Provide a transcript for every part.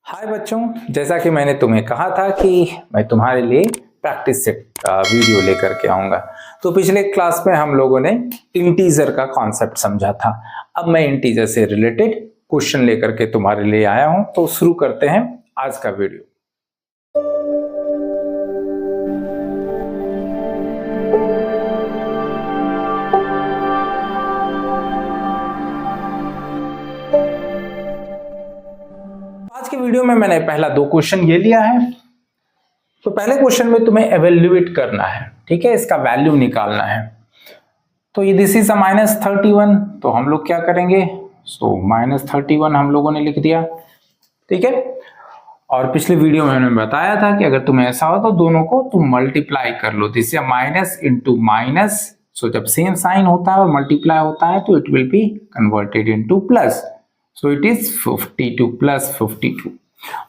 हाय बच्चों, जैसा कि मैंने तुम्हें कहा था कि मैं तुम्हारे लिए प्रैक्टिस सेट का वीडियो लेकर के आऊंगा। तो पिछले क्लास में हम लोगों ने इंटीजर का कॉन्सेप्ट समझा था। अब मैं इंटीजर से रिलेटेड क्वेश्चन लेकर के तुम्हारे लिए आया हूं। तो शुरू करते हैं आज का वीडियो। आज के वीडियो में मैंने पहला दो क्वेश्चन ये लिया है। तो पहले क्वेश्चन में तुम्हें एवेल्युएट करना है, ठीक है, इसका वैल्यू निकालना है। तो ये दिस इज अ -31, तो हम लोग क्या करेंगे, सो -31 हम लोगों ने लिख दिया, ठीक है। और पिछले वीडियो में मैंने बताया था कि अगर तुम्हें ऐसा हो तो दोनों को तुम मल्टीप्लाई कर लो, this is minus into minus. So जब सेम साइन होता है और मल्टीप्लाई होता है तो it will be converted into plus. So it is 52 plus 52,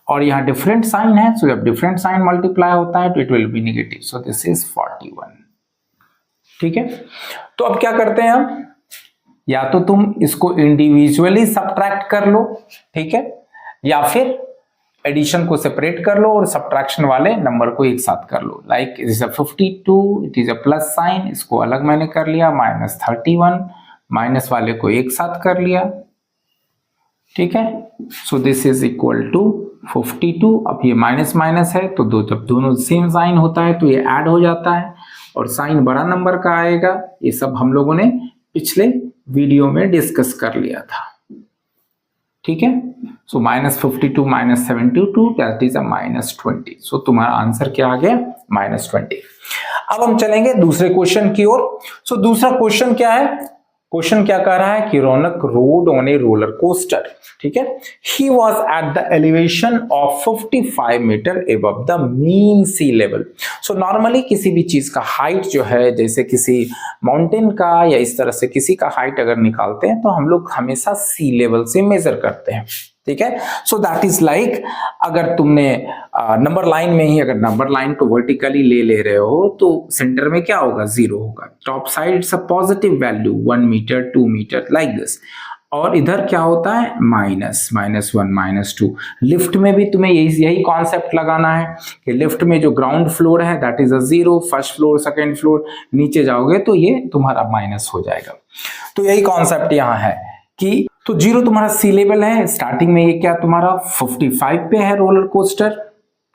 और यहाँ डिफरेंट साइन है, सो जब डिफरेंट साइन मल्टीप्लाई होता है तो it will be negative. So this is 41, ठीक है। तो अब क्या करते हैं हम, या तो तुम इसको इंडिविजुअली सब्ट्रैक्ट कर लो, ठीक है, या फिर एडिशन को सेपरेट कर लो और सब्ट्रैक्शन वाले नंबर को एक साथ कर लो। Like it is a 52, it is a plus sign, इसको अलग मैंने कर लिया, -31 माइनस वाले को एक साथ कर लिया, ठीक है। So this is equal to 52। अब ये माइनस माइनस है तो जब दोनों सेम साइन होता है तो ये ऐड हो जाता है और साइन बड़ा नंबर का आएगा। ये सब हम लोगों ने पिछले वीडियो में डिस्कस कर लिया था, ठीक है। सो -52 -72 दैट इज अ -20। सो तुम्हारा आंसर क्या आ गया, -20। अब हम चलेंगे दूसरे क्वेश्चन की ओर। सो दूसरा क्वेश्चन क्या है, क्वेश्चन क्या कह रहा है कि Raunak rode on a roller coaster, ठीक है। He was at the elevation of 55 metre above the mean sea level. So normally किसी भी चीज का हाइट जो है, जैसे किसी माउंटेन का या इस तरह से किसी का हाइट अगर निकालते हैं तो हम लोग हमेशा सी लेवल से मेजर करते हैं, ठीक है। सो दैट इज लाइक, अगर तुमने नंबर लाइन में ही अगर नंबर लाइन को वर्टिकली ले रहे हो तो सेंटर में क्या होगा, 0 होगा। Top side it's a positive value 1 metre 2 metre like this, और इधर क्या होता है -1 -2। लिफ्ट में भी तुम्हें यही कॉन्सेप्ट लगाना है कि लिफ्ट में जो ग्राउंड फ्लोर है that is a 0, first floor second floor, नीचे जाओगे तो ये तुम्हारा माइनस हो जाएगा। तो यही कॉन्सेप्ट यहाँ है कि तो 0 तुम्हारा सी लेवल है, स्टार्टिंग में ये क्या तुम्हारा 55 पे है रोलर कोस्टर,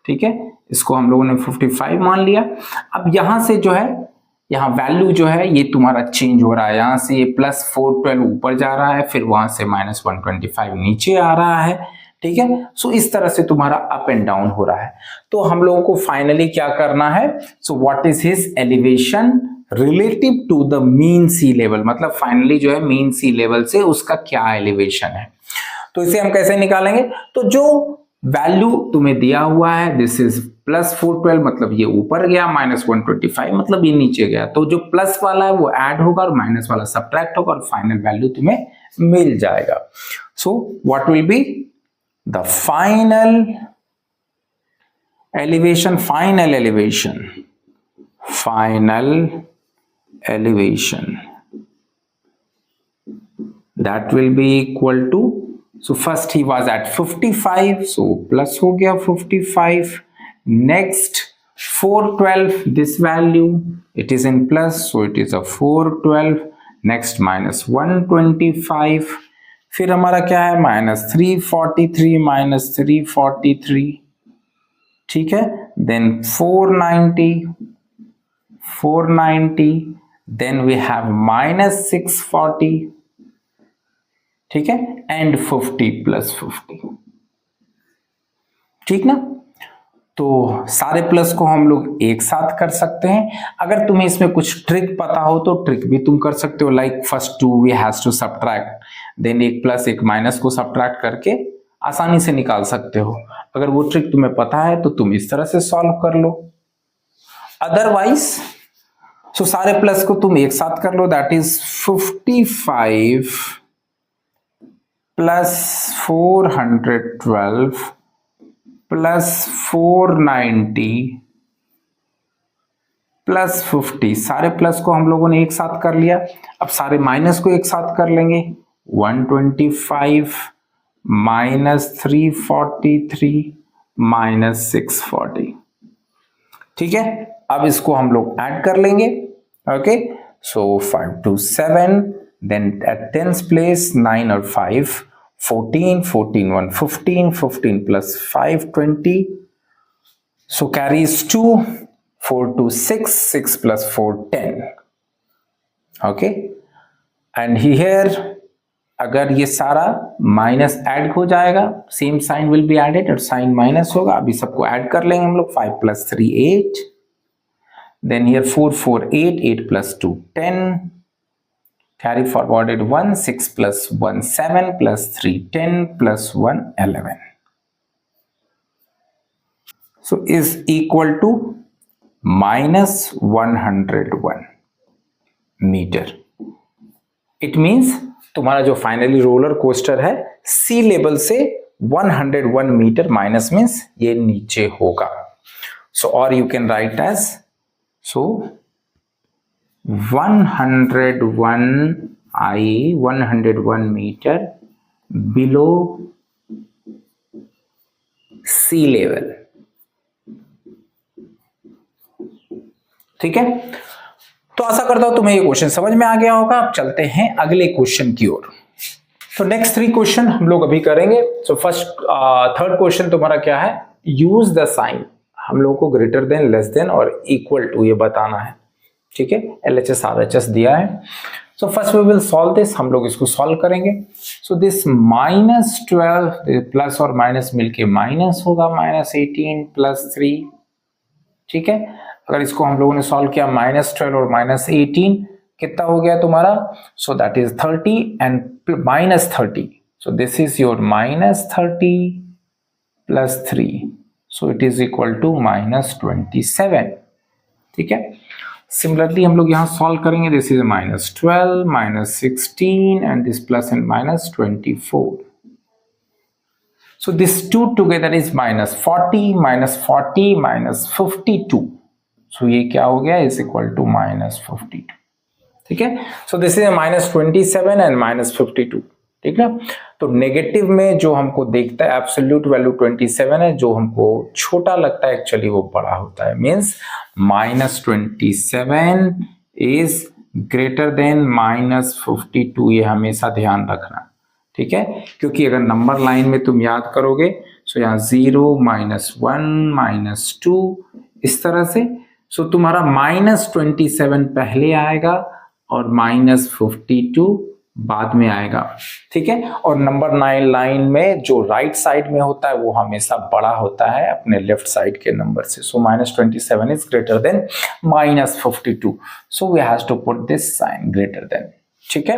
ठीक है, इसको हम लोगों ने 55 मान लिया। अब यहां से जो है, यहाँ वैल्यू जो है ये तुम्हारा चेंज हो रहा है, यहां से ये +412 ऊपर जा रहा है, फिर वहां से -125 नीचे आ रहा है, ठीक है। सो इस तरह से तुम्हारा अप एंड डाउन हो रहा है। तो हम लोगों को फाइनली क्या करना है, so what is his elevation relative to the mean sea level, मतलब फाइनली जो है मीन सी लेवल से उसका क्या एलिवेशन है। तो इसे हम कैसे निकालेंगे, तो जो वैल्यू तुम्हें दिया हुआ है दिस इज +412, मतलब ये ऊपर गया, -125 मतलब ये नीचे गया, तो जो प्लस वाला है वो ऐड होगा और माइनस वाला सब्ट्रैक्ट होगा और फाइनल वैल्यू तुम्हें मिल जाएगा। So what will be the final elevation, that will be equal to, so first he was at 55, so plus हो गया 55, next 412, this value it is in plus, so it is a 412, next -125, फिर हमारा क्या है -343, ठीक है, then 490, then we have -640, ठीक है, एंड 50 + 50, ठीक ना। तो सारे प्लस को हम लोग एक साथ कर सकते हैं। अगर तुम्हें इसमें कुछ ट्रिक पता हो तो ट्रिक भी तुम कर सकते हो, like first 2 we has to subtract, then एक प्लस एक माइनस को सब्ट्रैक्ट करके आसानी से निकाल सकते हो। अगर वो ट्रिक तुम्हें पता है तो तुम इस तरह से सॉल्व कर लो। अदरवाइज सो सारे प्लस को तुम एक साथ कर लो, दैट इज 55 + 412 + 490 + 50, सारे प्लस को हम लोगों ने एक साथ कर लिया। अब सारे माइनस को एक साथ कर लेंगे, 125 -343 -640। ठीक है, अब इसको हम लोग ऐड कर लेंगे। ओके, सो 5 2 7, देन एट टेंस प्लेस 9 और 5 14, 14 1 15, 15 plus 5 20, so carries 2, 4 2 6, 6 plus 4 10. Okay, and here अगर ये सारा माइनस ऐड हो जाएगा, same sign will be added और साइन माइनस होगा। अभी सबको ऐड कर लेंगे हम लोग। 5 plus 3 8, then here 4 4 8, 8 plus 2 10, carry forwarded 1, 6 plus 1 7 plus 3 10 plus 1 11, so is equal to -101 metre. It means तुम्हारा जो फाइनली रोलर कोस्टर है सी लेवल से 101 मीटर माइनस मींस ये नीचे होगा। सो और you can write as, so 101 metre below sea level. ठीक है, तो आशा करता हूं तुम्हें ये क्वेश्चन समझ में आ गया होगा। अब चलते हैं अगले क्वेश्चन की ओर। तो नेक्स्ट 3 क्वेश्चन हम लोग अभी करेंगे। सो फर्स्ट थर्ड क्वेश्चन तुम्हारा क्या है, यूज द साइन। हम लोगों को ग्रेटर देन, लेस देन और इक्वल टू ये बताना है। ठीक है, LHS RHS दिया है। So first we will solve this, हम लोग इसको सॉल्व करेंगे। सो दिस -12 प्लस और माइनस मिलके माइनस होगा, -18 + 3। ठीक है, अगर इसको हम लोगों ने सॉल्व किया -12 और -18 कितना हो गया तुम्हारा, so that is 30 and -30, so this is your -30 + 3, so it is equal to -27। ठीक है, सिमिलरली हम लोग यहाँ सॉल्व करेंगे। This is -12 -16 and this plus and -24, so this 2 together is -40 -52, so ये क्या हो गया, is equal to -52। ठीक है, so this is -27 and -52। ठीक है, तो नेगेटिव में जो हमको देखता है एब्सोल्यूट वैल्यू 27 है, जो हमको छोटा लगता है एक्चुअली वो बड़ा होता है। मींस -27 इज ग्रेटर देन -52, ये हमेशा ध्यान रखना। ठीक है, क्योंकि अगर नंबर लाइन में तुम याद करोगे, सो यहाँ 0 -1 -2 इस तरह से, सो तुम्हारा -27 पहले आएगा और -52 बाद में आएगा। ठीक है, और नंबर 9 लाइन में जो राइट साइड में होता है वो हमेशा बड़ा होता है अपने लेफ्ट साइड के नंबर से। So -27 is greater than -52, so we have to put this sign greater than. ठीक है,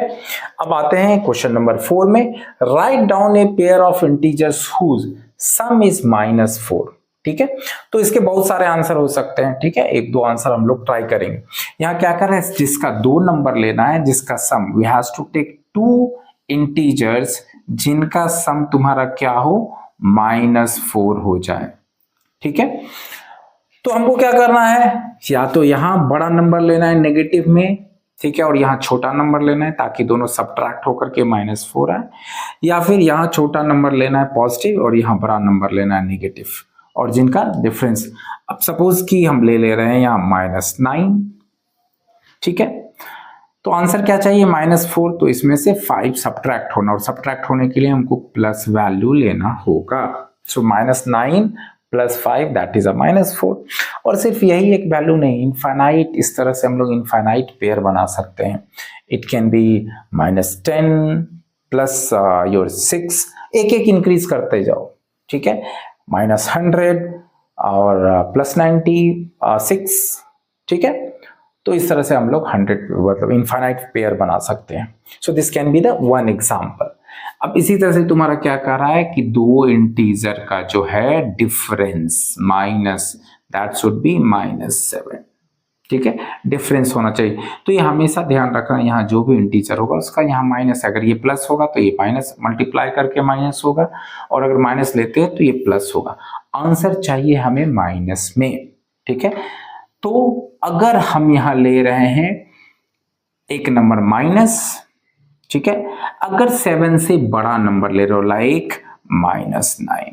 अब आते हैं क्वेश्चन नंबर 4 में। Write down a pair of integers whose sum is -4। ठीक है, तो इसके बहुत सारे आंसर हो सकते हैं। ठीक है, 1-2 आंसर हम लोग ट्राई करेंगे। यहाँ क्या कर रहे हैं, जिसका 2 नंबर लेना है, जिसका sum, we have to take 2 integers जिनका सम तुम्हारा क्या हो, -4 हो जाए। ठीक है, तो हमको क्या करना है, या तो यहाँ बड़ा नंबर लेना है नेगेटिव में, ठीक है, और यहाँ छोटा नंबर लेना है ताकि दोनों सब्ट्रैक्ट होकर के -4 आए, या फिर यहाँ छोटा नंबर लेना है पॉजिटिव और यहाँ बड़ा नंबर लेना है नेगेटिव, और जिनका डिफरेंस, अब सपोज कि हम ले रहे हैं यहाँ -9। ठीक है, तो आंसर क्या चाहिए, -4, तो इसमें से 5 सब्ट्रैक्ट होना, और सब्ट्रैक्ट होने के लिए हमको प्लस वैल्यू लेना होगा। सो -9 + 5 दैट इज अ -4। और सिर्फ यही एक वैल्यू नहीं, इनफाइनाइट, इस तरह से हम लोग इनफाइनाइट पेयर बना सकते हैं। It can be -10 plus your 6, एक इंक्रीज करते जाओ। ठीक है, -100 और +96। ठीक है, तो इस तरह से हम लोग 100 मतलब इनफाइनाइट पेयर बना सकते हैं। So this can be the one example. अब इसी तरह से तुम्हारा क्या कर रहा है कि 2 इंटीजर का जो है difference minus, that should be -7। ठीक है, डिफरेंस होना चाहिए। तो ये हमेशा ध्यान रखना, यहाँ जो भी इंटीजर होगा उसका यहाँ माइनस, अगर ये प्लस होगा तो ये माइनस मल्टीप्लाई करके माइनस होगा, और अगर माइनस लेते हैं तो ये प्लस होगा। आंसर चाहिए हमें माइनस में। ठीक है, तो अगर हम यहाँ ले रहे हैं एक नंबर माइनस, ठीक है। अगर 7 से बड़ा नंबर ले रहे हो लाइक -9,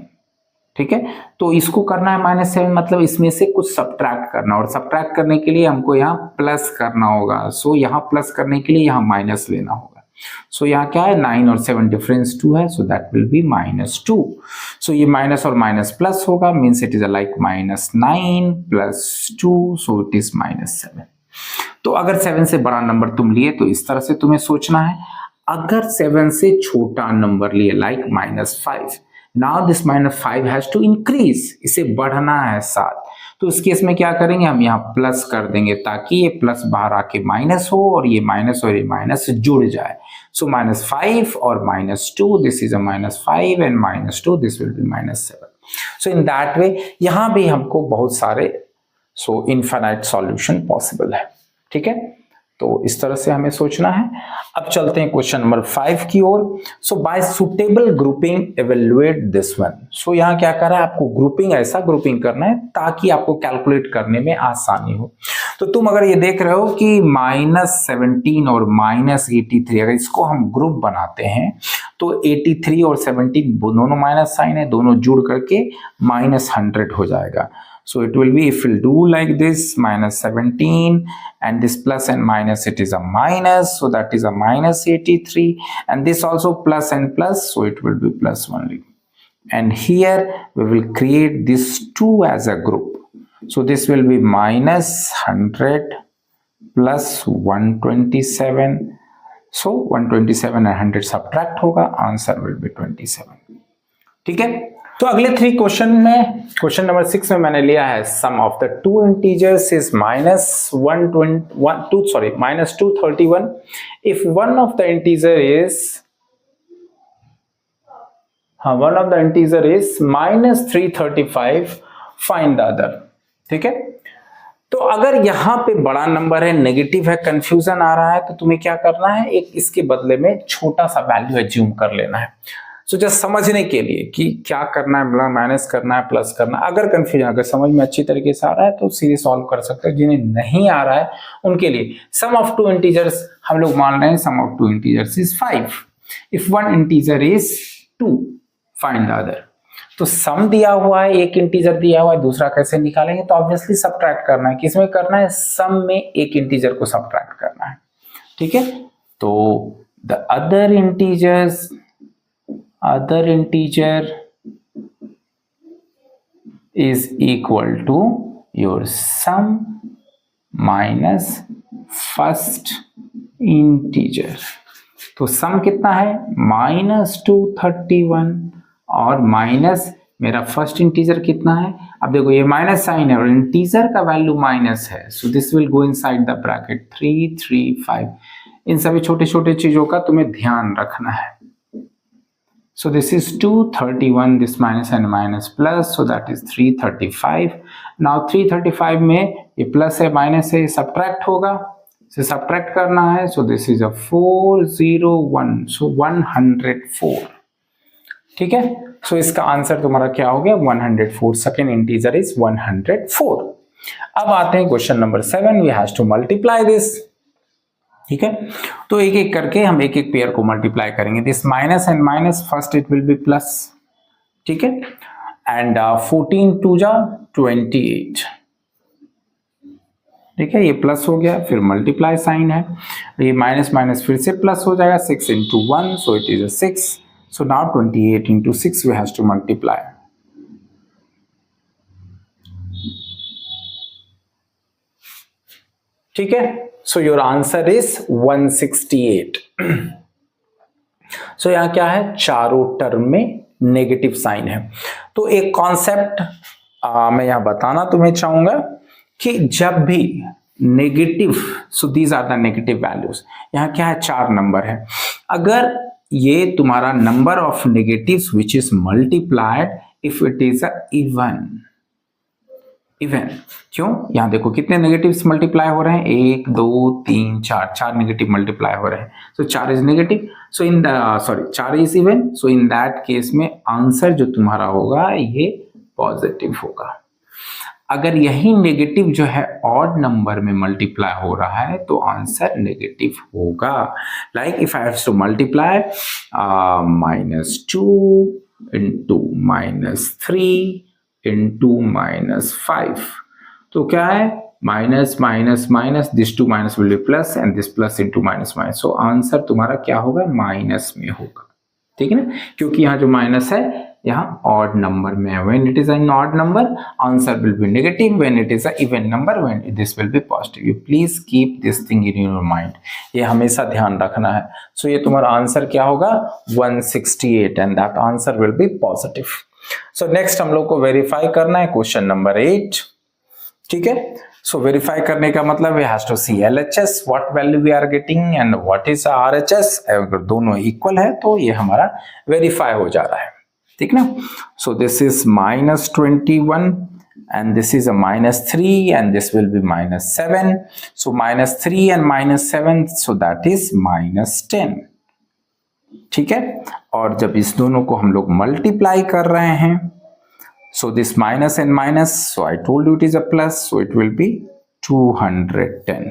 ठीक है, तो इसको करना है -7, मतलब इसमें से कुछ सब्ट्रैक्ट करना, और सब्ट्रैक्ट करने के लिए हमको यहाँ प्लस करना होगा। सो यहाँ प्लस करने के लिए यहाँ माइनस लेना होगा। सो यहाँ क्या है, 9 और 7 डिफरेंस 2 है, सो दैट विल बी -2। सो ये माइनस और माइनस प्लस होगा, means it is like -9 + 2, so it is -7। तो अगर 7 से बड़ा नंबर तुम लिए तो इस तरह से तुम्हें सोचना है। अगर 7 से छोटा नंबर लिए like -5, now this -5 has to increase, इसे बढ़ना है 7, तो इस केस में क्या करेंगे, हम यहाँ प्लस कर देंगे ताकि ये प्लस बाहर आके माइनस हो और ये माइनस और ये माइनस जुड़ जाए। सो -5 और -2, this is a -5 and -2, this will B -7। So in that way यहाँ भी हमको बहुत सारे इनफाइनाइट सॉल्यूशन पॉसिबल है, ठीक है। तो इस तरह से हमें सोचना है। अब चलते हैं क्वेश्चन नंबर 5 की ओर। So by suitable grouping evaluate this one. So यहाँ क्या कर रहा है, आपको ग्रुपिंग, ऐसा ग्रुपिंग करना है ताकि आपको कैलकुलेट करने में आसानी हो। तो तुम अगर ये देख रहे हो कि -17 और -83, अगर इसको हम ग्रुप बनाते हैं तो 83 और 17 दोनों माइनस साइन है, दोनों जुड़ करके -100 हो जाएगा। So it will be, if we'll do like this, -17 and this plus and minus, it is a minus, so that is a -83, and this also plus and plus, so it will be plus only. And here we will create these two as a group. So this will be -100 plus 127. So 127 and 100 subtract होगा, answer will be 27. ठीक है। तो अगले 3 question में, question number 6 में मैंने लिया है sum of the 2 integers is -231 if one of the integer is -335 find the other, ठीक है। तो अगर यहाँ पे बड़ा नंबर है, नेगेटिव है, कंफ्यूजन आ रहा है, तो तुम्हें क्या करना है, एक इसके बदले में छोटा सा वैल्यू एज्यूम कर लेना है। सो जस्ट समझने के लिए कि क्या करना है, माइनस करना है, प्लस करना है। अगर कंफ्यूजन, अगर समझ में अच्छी तरीके से आ रहा है तो सीधे सॉल्व कर सकते हैं। जिन्हें नहीं आ रहा है उनके लिए सम ऑफ 2 इंटीजर्स हम लोग मान रहे हैं, sum of 2 integers is 5 if one integer is 2 find the other. तो सम दिया हुआ है, एक इंटीजर दिया हुआ है, दूसरा कैसे निकालेंगे, तो ऑब्वियसली सब्ट्रैक्ट करना है। किसमें करना है, सम में एक इंटीजर को सब्ट्रैक्ट करना है, ठीक है। तो the other integer is equal to your sum minus first integer। तो सम कितना है, -231 और माइनस मेरा फर्स्ट इंटीजर कितना है। अब देखो ये माइनस साइन है और इंटीजर का वैल्यू माइनस है, so this will go inside the bracket 335। इन सभी छोटे छोटे चीजों का तुम्हें ध्यान रखना है। So this is 231, this minus and minus plus, so that is 335. Now 335 में ये प्लस है माइनस है, ये सब्ट्रैक्ट होगा, इसे सब्ट्रैक्ट करना है, so this is a 401, so 104, ठीक है। so इसका आंसर तुम्हारा क्या हो गया, 104। Second integer is 104। अब आते हैं question number 7, we have to multiply this, ठीक है। तो एक एक करके हम एक एक पेयर को मल्टीप्लाई करेंगे। This minus and minus, first it will be plus, ठीक है, एंड 14 2 जा 28, ठीक है, ये प्लस हो गया, फिर मल्टीप्लाई साइन है, ये माइनस माइनस फिर से प्लस हो जाएगा, 6 × 1, so it is a 6, so now 28 × 6 we have to multiply. ठीक है, so your answer is 168। So यहां क्या है, चारों टर्म में नेगेटिव साइन है। तो एक कॉन्सेप्ट मैं यहां बताना तुम्हें चाहूंगा कि जब भी negative, so these are the negative values, यहां क्या है, 4 नंबर है। अगर ये तुम्हारा number of negatives which is multiplied if it is a even, क्यों, यहां देखो कितने नेगेटिव्स मल्टीप्लाई हो रहे हैं, 1 2 3 4, 4 नेगेटिव मल्टीप्लाई हो रहे हैं, सो 4 is negative, so in the 4 is even, so in that case में आंसर जो तुम्हारा होगा ये पॉजिटिव होगा। अगर यही नेगेटिव जो है ऑड नंबर में मल्टीप्लाई हो रहा है तो आंसर नेगेटिव होगा। Like if I have to multiply -2 into -3 into -5, तो क्या है minus minus minus, this two minus will be plus and this plus into minus minus, so answer तुम्हारा क्या होगा माइनस में होगा। ठीक है ना, क्योंकि यहाँ जो माइनस है यहाँ ऑड नंबर में है। When it is an odd number answer will be negative, when it is a even number when this will B positive. You please keep this thing in your mind, ये हमेशा ध्यान रखना है। सो ये तुम्हारा answer क्या होगा 168 and that answer will be positive. So next हम लोग को वेरीफाई करना है क्वेश्चन नंबर 8। ठीक है, सो वेरीफाई करने का मतलब we have to see LHS what value we are getting and what is RHS। अगर दोनों इक्वल है तो ये हमारा वेरीफाई हो जा रहा है। ठीक ना, सो this is -21 and this is a -3 and this will be -7, so -3 and -7, so that is -10। ठीक है, और जब इस दोनों को हम लोग मल्टीप्लाई कर रहे हैं, so this minus and minus, so I told you it is a plus, so it will be 210।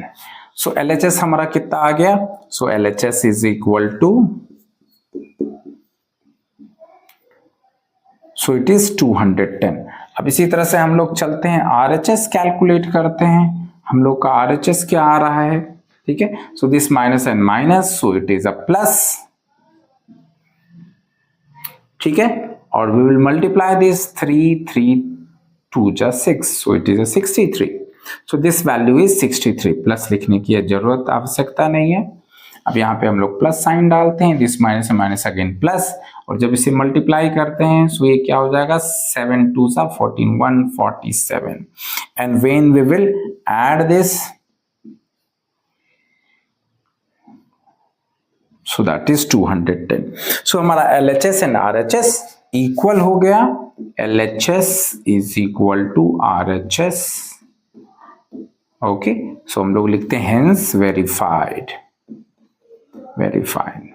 so LHS हमारा कितना आ गया, so LHS is equal to, so it is 210। अब इसी तरह से हम लोग चलते हैं RHS कैलकुलेट करते हैं। हम लोग का RHS क्या आ रहा है, ठीक है, so this minus and minus, so it is a plus। ठीक है, और we will multiply this 3 2 just 6, so it is a 63। so this value is 63। Plus लिखने की जरूरत आवश्यकता नहीं है। अब यहाँ पे हम लोग प्लस साइन डालते हैं, this minus minus again plus, और जब इसे मल्टीप्लाई करते हैं सो ये क्या हो जाएगा 7 2 14 147 and when we will add this so that is 210। So हमारा LHS एंड RHS इक्वल हो गया, LHS is equal to RHS। Okay, so हम लोग लिखते हैं हेंस वेरीफाइड, वेरीफाइड।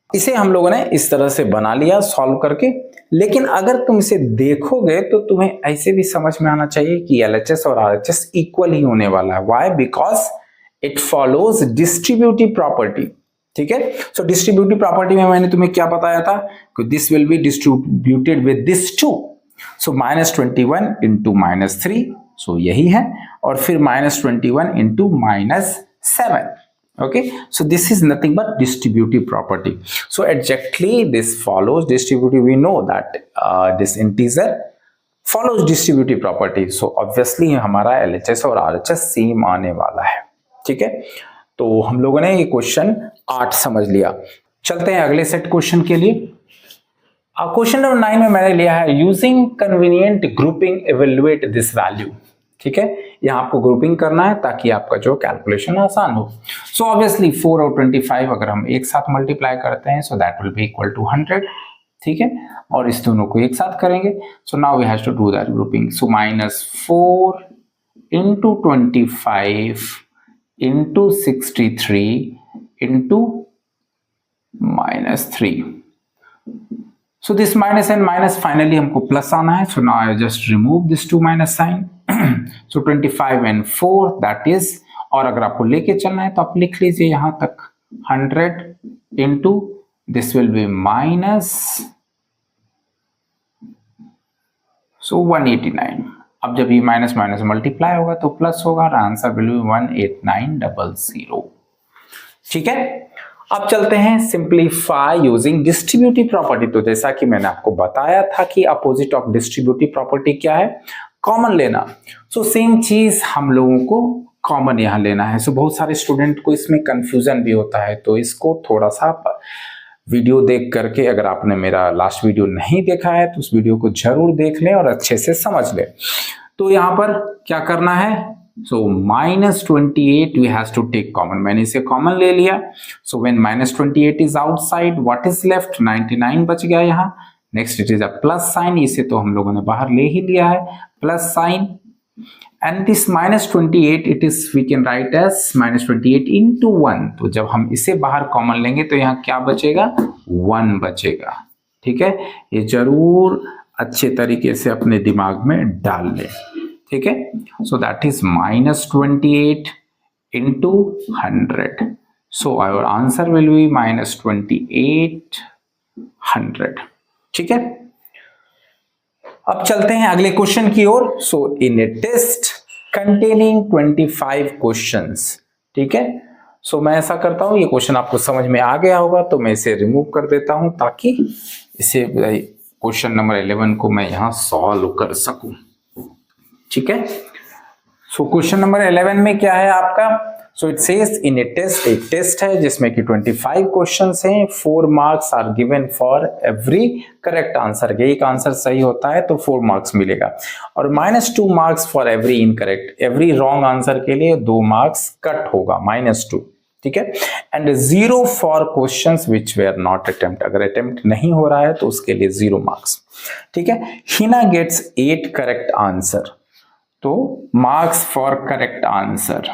इसे हम लोगों ने इस तरह से बना लिया सॉल्व करके, लेकिन अगर तुम इसे देखोगे तो तुम्हें ऐसे भी समझ में आना चाहिए कि LHS और RHS इक्वल ही होने वाला है। Why? Because it follows distributive property. ठीक है, सो डिस्ट्रीब्यूटिव प्रॉपर्टी में मैंने तुम्हें क्या बताया था कि this will be distributed with this two, so -21 into -3, so यही है, और फिर -21 into -7। okay, so this is nothing but distributive property, so exactly this follows distributive, we know that this integer follows distributive property, so obviously हमारा LHS और RHS same आने वाला है। ठीक है, तो हम लोगों ने ये क्वेश्चन 8 समझ लिया। चलते हैं अगले सेट क्वेश्चन के लिए। क्वेश्चन नंबर 9 में मैंने लिया है using convenient grouping evaluate this value. ठीक है, यहाँ आपको ग्रुपिंग करना है ताकि आपका जो कैलकुलेशन आसान हो। सो ऑब्वियसली 4 और 25 अगर हम एक साथ मल्टीप्लाई करते हैं so that will be equal to 100। ठीक है, और इस दोनों को एक साथ करेंगे, so now we have to do that grouping. So -4 into 25 into 63 into -3, so this minus and minus finally हमको प्लस आना है, so now I just remove this 2 minus sign, so 25 and 4 that is, और अगर आपको लेके चलना है तो आप लिख लीजिए यहां तक 100 into this will be minus, so 189। अब जब ये माइनस माइनस मल्टीप्लाई होगा तो प्लस होगा और आंसर विल बी 18900। ठीक है, अब चलते हैं सिंप्लीफाई यूजिंग डिस्ट्रीब्यूटिव प्रॉपर्टी। तो जैसा कि मैंने आपको बताया था कि अपोजिट ऑफ डिस्ट्रीब्यूटिव प्रॉपर्टी क्या है, कॉमन लेना। सो सेम चीज हम लोगों को कॉमन यहां लेना है। सो बहुत सारे स्टूडेंट को इसमें कंफ्यूजन भी होता है, तो इसको थोड़ा सा वीडियो देख करके, अगर आपने मेरा लास्ट वीडियो नहीं देखा है तो उस वीडियो को जरूर देख लें और अच्छे से समझ लें। तो यहां पर क्या करना है, so -28 we has to take common, मैंने इसे कॉमन ले लिया। so when -28 is outside what is left, 99 बच गया यहाँ। Next it is a plus sign, इसे तो हम लोगों ने बाहर ले ही लिया है, plus sign, and this -28 it is we can write as -28 into 1। तो जब हम इसे बाहर कॉमन लेंगे तो यहाँ क्या बचेगा 1 बचेगा। ठीक है, ये जरूर अच्छे तरीके से अपने दिमाग में डाल लें। ठीक है, सो that is -28 into 100, so our answer will be -2800। ठीक है, अब चलते हैं अगले क्वेश्चन की ओर। सो इन ए टेस्ट कंटेनिंग 25 क्वेश्चंस, ठीक है, सो मैं ऐसा करता हूं, ये क्वेश्चन आपको समझ में आ गया होगा तो मैं इसे रिमूव कर देता हूं ताकि इसे क्वेश्चन नंबर 11 को मैं यहां सॉल्व कर सकूं। ठीक है, सो क्वेश्चन नंबर 11 में क्या है आपका, so it says in a test, एक टेस्ट है जिसमें कि 25 क्वेश्चंस हैं, 4 marks are given for every correct answer. एक आंसर सही होता है तो 4 मार्क्स मिलेगा, और -2 marks for every incorrect, every wrong answer के लिए 2 मार्क्स कट होगा, -2। ठीक है, and 0 for questions which were not attempt, अगर अटेम्प्ट नहीं हो रहा है तो उसके लिए 0 मार्क्स। ठीक है, हिना गेट्स 8 करेक्ट आंसर, तो marks for correct answer,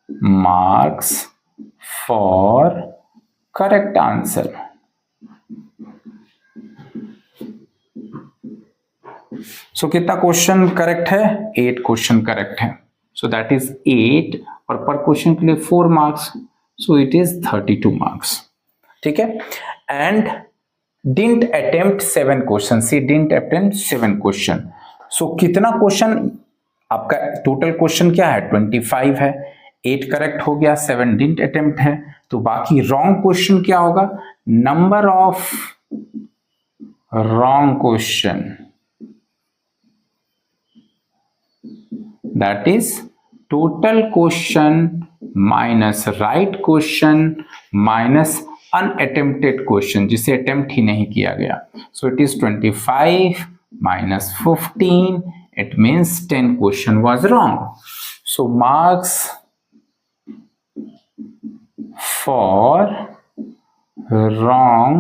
marks for correct answer. So कितना क्वेश्चन करेक्ट है, 8 क्वेश्चन करेक्ट है, सो दैट इज 8, और पर क्वेश्चन के लिए 4 marks, so it is 32 marks. ठीक है, and didn't attempt 7 question, she didn't attempt 7 question. So कितना क्वेश्चन आपका, टोटल क्वेश्चन क्या है 25 है, 8 करेक्ट हो गया, 7 डिडंट अटेम्प्ट है, तो बाकी रॉन्ग क्वेश्चन क्या होगा, number of wrong question, that is total question minus right question minus unattempted question, जिसे अटेम्प्ट ही नहीं किया गया। सो it is 25 minus 15, it means 10 question was wrong. So marks for wrong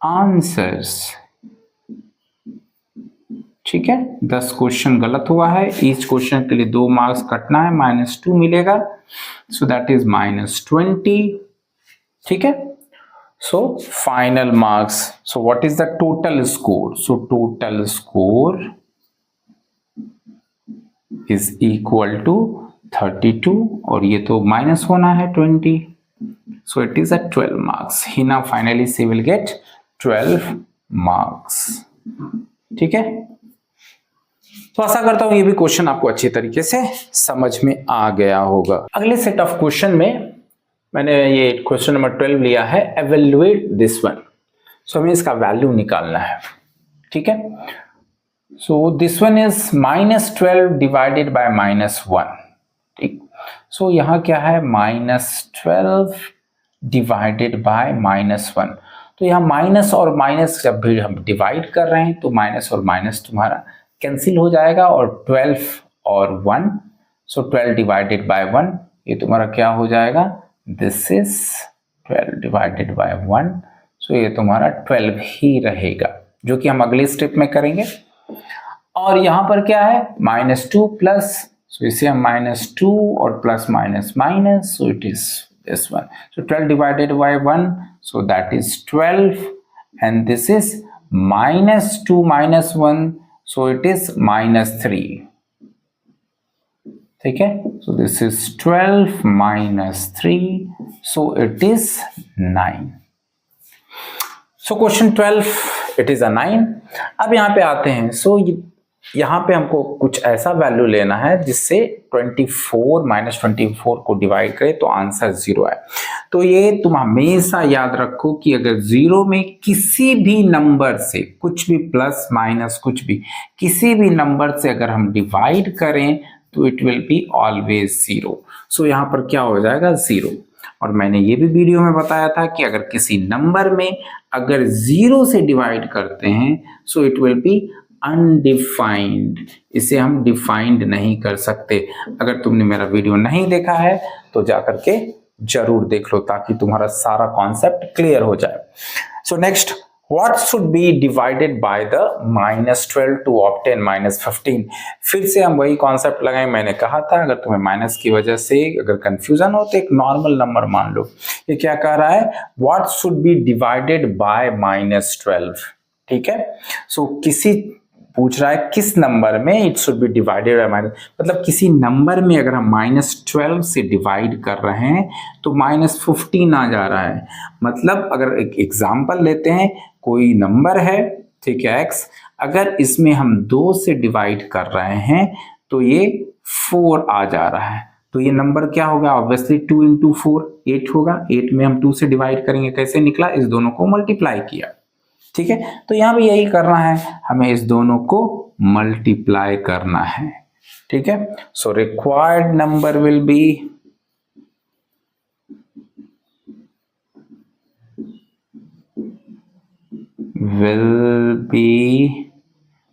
answers। ठीक है, 10 क्वेश्चन गलत हुआ है, ईच क्वेश्चन के लिए 2 मार्क्स कटना है, -2 मिलेगा, सो दैट इज -20। ठीक है, so final marks, so what is the total score, so total score is equal to 32, और ये तो माइनस होना है 20, so it is at 12 marks। Hina finally she will get 12 marks। ठीक है, तो आशा करता हूं ये भी क्वेश्चन आपको अच्छी तरीके से समझ में आ गया होगा। अगले सेट ऑफ क्वेश्चन में मैंने ये क्वेश्चन नंबर 12 लिया है, एवेल्युएट दिस वन। सो हमें इसका वैल्यू निकालना है। ठीक है, so this one is -12 divided by -1। ठीक, सो यहाँ क्या है, -12 डिवाइडेड बाय -1, तो यहाँ माइनस और माइनस जब भी हम डिवाइड कर रहे हैं तो माइनस और माइनस तुम्हारा कैंसिल हो जाएगा, और 12 और 1, सो 12 डिवाइडेड बाय 1, ये तुम्हारा क्या हो जाएगा, दिस इज 12 डिवाइडेड बाय 1, सो ये तुम्हारा 12 ही रहेगा, जो कि हम अगले स्टेप में करेंगे। और यहाँ पर क्या है, -2 प्लस, सो इसे हम -2 और plus minus minus, so it is this one, so 12 divided by 1, so that is 12, and this is -2 - 1, so it is -3। ठीक है, so this is 12 - 3, so it is 9। So question 12 it is अ 9। अब यहाँ पे आते हैं, सो यहाँ पे हमको कुछ ऐसा वैल्यू लेना है जिससे 24 - 24 को डिवाइड करें तो आंसर 0 है। तो ये तुम हमेशा याद रखो कि अगर 0 में किसी भी नंबर से, कुछ भी प्लस माइनस कुछ भी, किसी भी नंबर से अगर हम डिवाइड करें तो इट विल बी ऑलवेज 0। सो यहाँ पर क्या हो जाएगा, 0। और मैंने ये भी वीडियो में बताया था कि अगर किसी नंबर में अगर 0 से डिवाइड करते हैं so it will be undefined, इसे हम डिफाइंड नहीं कर सकते। अगर तुमने मेरा वीडियो नहीं देखा है तो जाकर के जरूर देख लो ताकि तुम्हारा सारा कॉन्सेप्ट क्लियर हो जाए। So next What should be divided by the -12 to obtain -15? फिर से हम वही कॉन्सेप्ट लगाए, मैंने कहा था अगर तुम्हें माइनस की वजह से अगर कंफ्यूजन हो तो एक नॉर्मल नंबर मान लो। ये क्या कह रहा है, What should be divided by -12? ठीक है, सो किसी पूछ रहा है किस नंबर में it should be divided by minus, मतलब किसी नंबर में अगर हम -12 से डिवाइड कर रहे हैं तो -15 आ जा रहा है। मतलब अगर एक एग्जांपल लेते हैं, कोई नंबर है, ठीक है x, अगर इसमें हम 2 से डिवाइड कर रहे हैं तो ये 4 आ जा रहा है, तो ये नंबर क्या होगा, ऑब्वियसली 2 × 4 8 होगा। 8 में हम 2 से डिवाइड करेंगे, कैसे निकला, इस दोनों को मल्टीप्लाई किया, ठीक है। तो यहां भी यही करना है, हमें इस दोनों को मल्टीप्लाई करना है, ठीक है। So required number will be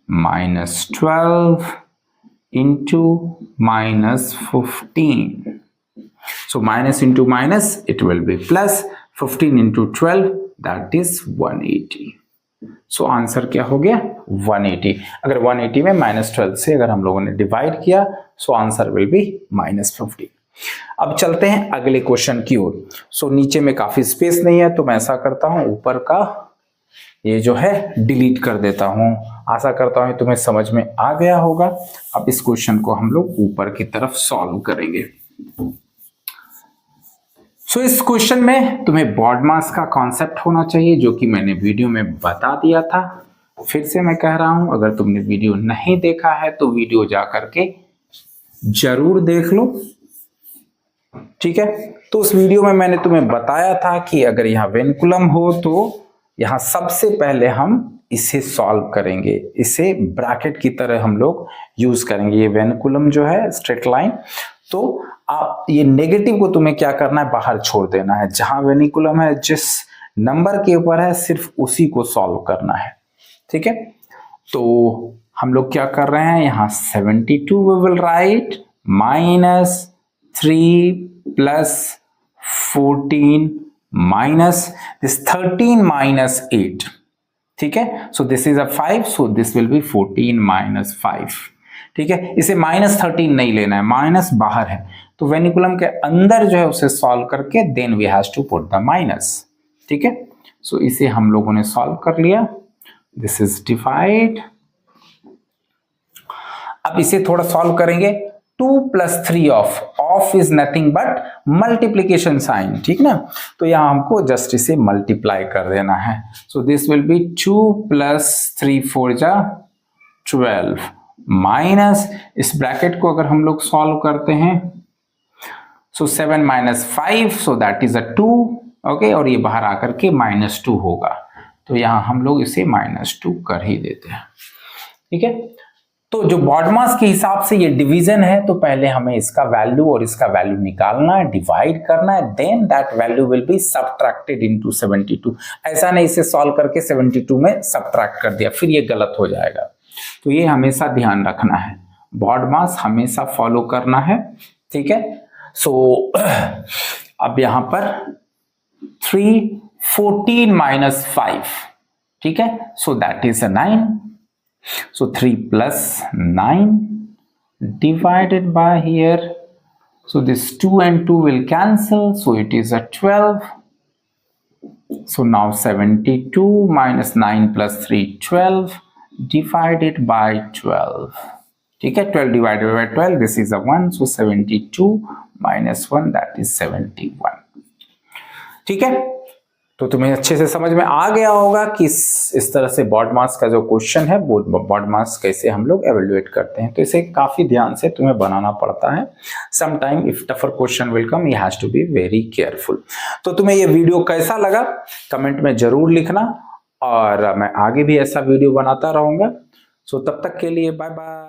-12 into -15. So minus into minus it will be plus, 15 into 12 that is 180. So answer क्या हो गया 180। अगर 180 में -12 से अगर हम लोगों ने डिवाइड किया सो आंसर विल बी -15। अब चलते हैं अगले क्वेश्चन की ओर। सो नीचे में काफी स्पेस नहीं है तो मैं ऐसा करता हूं, ऊपर का ये जो है डिलीट कर देता हूं। आशा करता हूं तुम्हें समझ में आ गया होगा। अब इस क्वेश्चन को हम लोग ऊपर की तरफ सॉल्व करेंगे। सो इस क्वेश्चन में तुम्हें बॉडमास का कॉन्सेप्ट होना चाहिए, जो कि मैंने वीडियो में बता दिया था। फिर से मैं कह रहा हूं, अगर तुमने वीडियो नहीं देखा है तो वीडियो जा करके जरूर देख लो, ठीक है। तो उस वीडियो में मैंने तुम्हें बताया था कि अगर यहाँ वेनिकुलम हो तो यहाँ सबसे पहले हम इसे सॉल्व करेंगे, इसे ब्रैकेट की तरह हम लोग यूज करेंगे। ये वेनिकुलम जो है स्ट्रेट लाइन, तो आप ये नेगेटिव को तुम्हें क्या करना है, बाहर छोड़ देना है। जहां वेनिकुलम है, जिस नंबर के ऊपर है, सिर्फ उसी को सॉल्व करना है, ठीक है। तो हम लोग क्या कर रहे हैं, यहाँ 72 we will write -3 + 14 minus this 13 - 8, ठीक है। So this is a 5, so this will be 14 - 5, ठीक है। इसे -13 नहीं लेना है, माइनस बाहर है, तो वेनिकुलम के अंदर जो है उसे सॉल्व करके then we have to put the minus, ठीक है। सो इसे हम लोगों ने सॉल्व कर लिया, दिस इज डिवाइड। अब इसे थोड़ा सॉल्व करेंगे, 2 + 3 of is nothing but multiplication sign, ठीक ना। तो यहां हमको जस्ट इसे मल्टीप्लाई कर देना है। सो दिस विल बी 2 + 3 4 जा 12 माइनस, इस ब्रैकेट को अगर हम लोग सॉल्व करते हैं सो 7 - 5, सो दैट इज अ 2, ओके। और ये बाहर आकर के -2 होगा, तो यहां हम लोग इसे -2 कर ही देते हैं, ठीक है। तो जो बॉडमास के हिसाब से ये डिवीजन है, तो पहले हमें इसका वैल्यू और इसका वैल्यू निकालना है, डिवाइड करना है, then that value will be subtracted into 72। ऐसा नहीं इसे सॉल्व करके 72 में सबट्रैक्ट कर दिया, फिर ये गलत हो जाएगा। तो ये हमेशा ध्यान रखना है, बॉडमास हमेशा फॉलो करना है, ठीक है। सो अब यहां पर 3 14 - 5, ठीक है। सो that is a 9, so 3 + 9 divided by here, so this 2 and 2 will cancel, so it is a 12. So now 72 - 9 + 3 12 divided by 12, ठीक है। 12 divided by 12, this is a 1, so 72 - 1 that is 71, ठीक है। तो तुम्हें अच्छे से समझ में आ गया होगा कि इस तरह से बॉडमास का जो क्वेश्चन है वो बॉडमास कैसे हम लोग एवेल्युएट करते हैं। तो इसे काफी ध्यान से तुम्हें बनाना पड़ता है। Some time if tougher question will come, you have to be very careful. तो तुम्हें ये वीडियो कैसा लगा कमेंट में जरूर लिखना, और मैं आगे भी ऐसा वीडियो बनाता रहूंगा। सो तब तक के लिए बाय बाय।